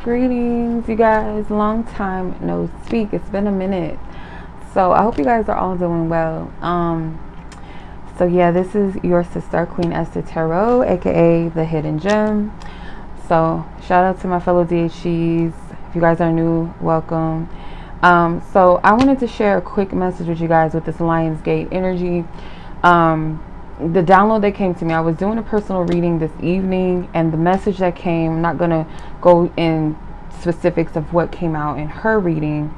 Greetings, you guys. Long time no speak. It's been a minute. So I hope you guys are all doing well. So yeah, this is your sister Queen Esther Tarot, aka the Hidden Gem. So shout out to my fellow DHGs. If you guys are new, welcome. So I wanted to share a quick message with you guys with this Lionsgate energy. The download that came to me, I was doing a personal reading this evening, and the message that came, I'm not going to go in specifics of what came out in her reading.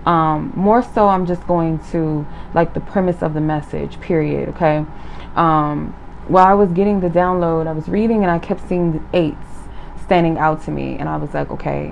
More so, I'm just going to like the premise of the message, period. Okay. While I was getting the download, I was reading and I kept seeing the eights standing out to me, and I was like, okay,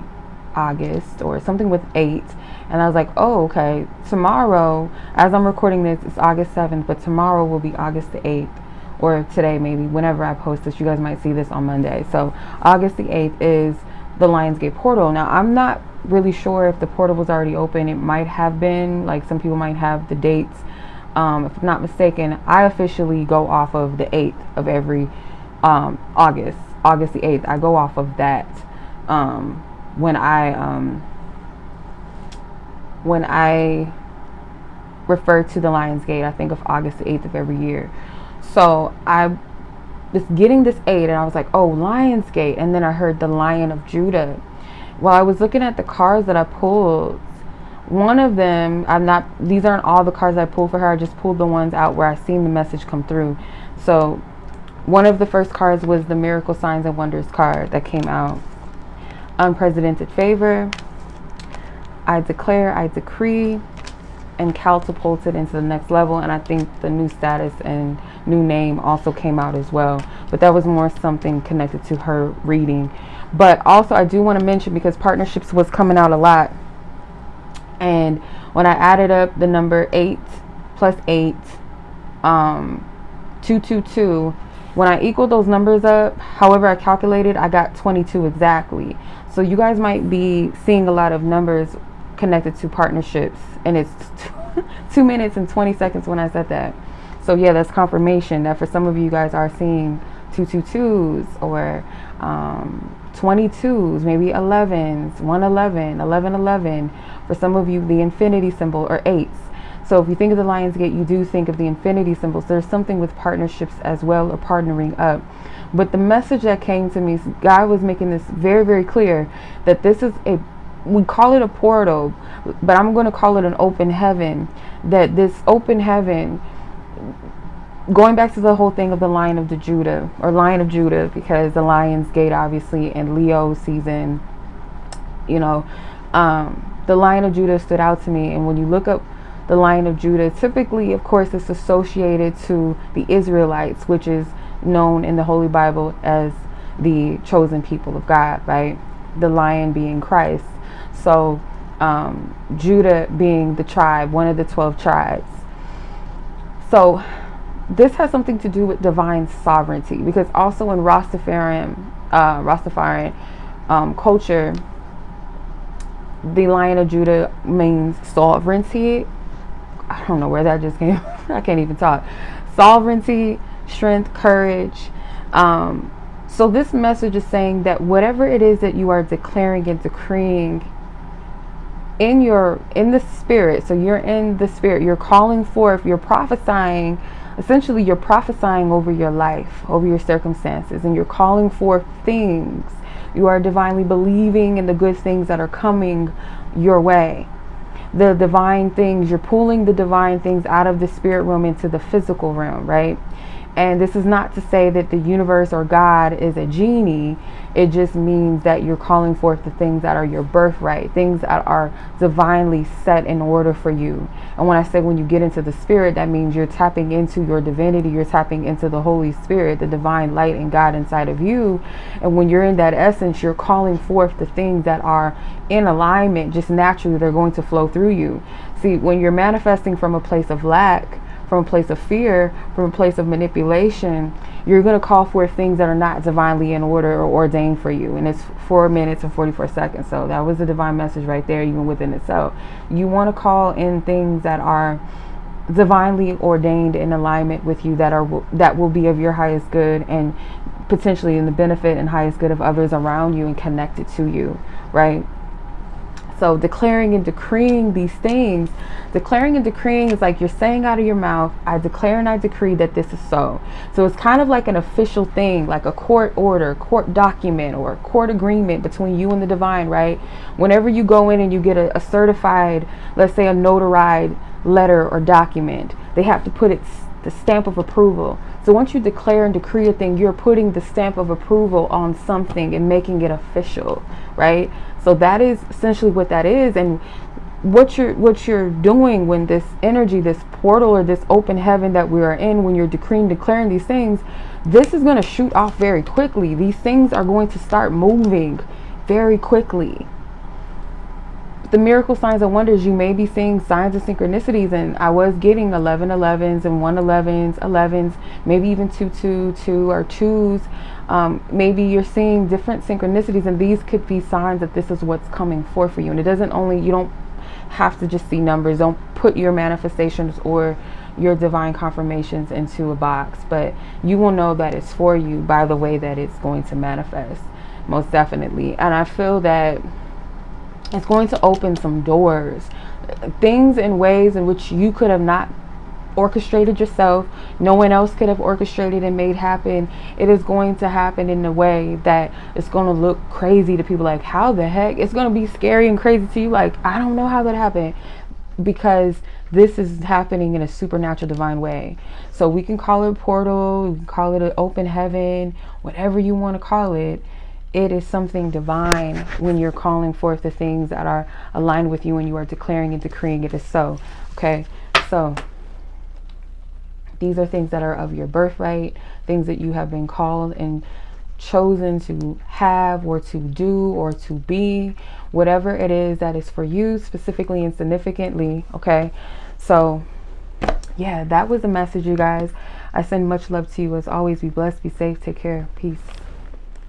August or something with 8. And I was like, oh, okay, tomorrow, as I'm recording this, it's August 7th, but tomorrow will be August the 8th, or today maybe, whenever I post this. You guys might see this on Monday. So August the 8th is the Lionsgate portal. Now, I'm not really sure if the portal was already open. It might have been, like some people might have the dates. If I'm not mistaken, I officially go off of the 8th of every August the 8th. I go off of that when I refer to the Lionsgate. I think of August the 8th of every year. So I was getting this 8 and I was like, oh, Lionsgate. And then I heard the Lion of Judah. While I was looking at the cards that I pulled, one of them, these aren't all the cards I pulled for her. I just pulled the ones out where I seen the message come through. So one of the first cards was the Miracle Signs and Wonders card that came out. Unprecedented favor, I declare, I decree, and catapulted into the next level. And I think the new status and new name also came out as well, but that was more something connected to her reading. But also I do want to mention, because partnerships was coming out a lot, and when I added up the number 8 plus 8, 222, when I equaled those numbers up, however I calculated, I got 22 exactly. So you guys might be seeing a lot of numbers connected to partnerships, and it's 2 minutes and 20 seconds when I said that. So yeah, that's confirmation that for some of you guys are seeing 222s or 22s, maybe 11s, 111, 1111. For some of you, the infinity symbol, or 8s. So if you think of the Lionsgate, you do think of the infinity symbols. There's something with partnerships as well, or partnering up. But the message that came to me, God was making this very, very clear that this is we call it a portal, but I'm going to call it an open heaven. That this open heaven, going back to the whole thing of the Lion of Judah, or Lion of Judah, because the Lionsgate obviously in Leo season, the Lion of Judah stood out to me. And when you look up the Lion of Judah, typically, of course, it's associated to the Israelites, which is known in the Holy Bible as the chosen people of God, right? The lion being Christ. So Judah being the tribe, one of the 12 tribes. So this has something to do with divine sovereignty, because also in Rastafarian culture, the Lion of Judah means sovereignty. I don't know where that just came. I can't even talk. Sovereignty, strength, courage. So this message is saying that whatever it is that you are declaring and decreeing in the spirit, so you're in the spirit, you're calling forth, you're prophesying, essentially you're prophesying over your life, over your circumstances, and you're calling forth things. You are divinely believing in the good things that are coming your way. The divine things, you're pulling the divine things out of the spirit realm into the physical realm, right? And this is not to say that the universe or God is a genie. It just means that you're calling forth the things that are your birthright, things that are divinely set in order for you. And when I say when you get into the spirit, that means you're tapping into your divinity. You're tapping into the Holy Spirit, the divine light and God inside of you. And when you're in that essence, you're calling forth the things that are in alignment. Just naturally, they're going to flow through you. See, when you're manifesting from a place of lack, from a place of fear, from a place of manipulation, you're going to call for things that are not divinely in order or ordained for you. And it's 4 minutes and 44 seconds. So that was a divine message right there, even within itself. You want to call in things that are divinely ordained in alignment with you, that will be of your highest good, and potentially in the benefit and highest good of others around you and connected to you, right? So declaring and decreeing these things, declaring and decreeing is like you're saying out of your mouth, I declare and I decree that this is so. So it's kind of like an official thing, like a court order, court document, or a court agreement between you and the divine, right? Whenever you go in and you get a certified, let's say a notarized letter or document, they have to put the stamp of approval. So once you declare and decree a thing, you're putting the stamp of approval on something and making it official, right? So that is essentially what that is. And what you're doing when this energy, this portal or this open heaven that we are in, when you're decreeing, declaring these things, this is going to shoot off very quickly. These things are going to start moving very quickly. The miracle signs and wonders, you may be seeing signs of synchronicities, and I was getting 11-11s and 1-11s, maybe even 2-2 or 2s. Maybe you're seeing different synchronicities, and these could be signs that this is what's coming forth for you. And it doesn't only, you don't have to just see numbers. Don't put your manifestations or your divine confirmations into a box, but you will know that it's for you by the way that it's going to manifest, most definitely. And I feel that it's going to open some doors, things in ways in which you could have not orchestrated yourself. No one else could have orchestrated and made happen. It is going to happen in a way that it's going to look crazy to people. Like, how the heck? It's going to be scary and crazy to you. Like, I don't know how that happened, because this is happening in a supernatural divine way. So we can call it a portal, we can call it an open heaven, whatever you want to call it. It is something divine when you're calling forth the things that are aligned with you and you are declaring and decreeing it is so. Okay, so these are things that are of your birthright, things that you have been called and chosen to have or to do or to be, whatever it is that is for you specifically and significantly. Okay, so yeah, that was the message, you guys. I send much love to you. As always, be blessed, be safe, take care, peace.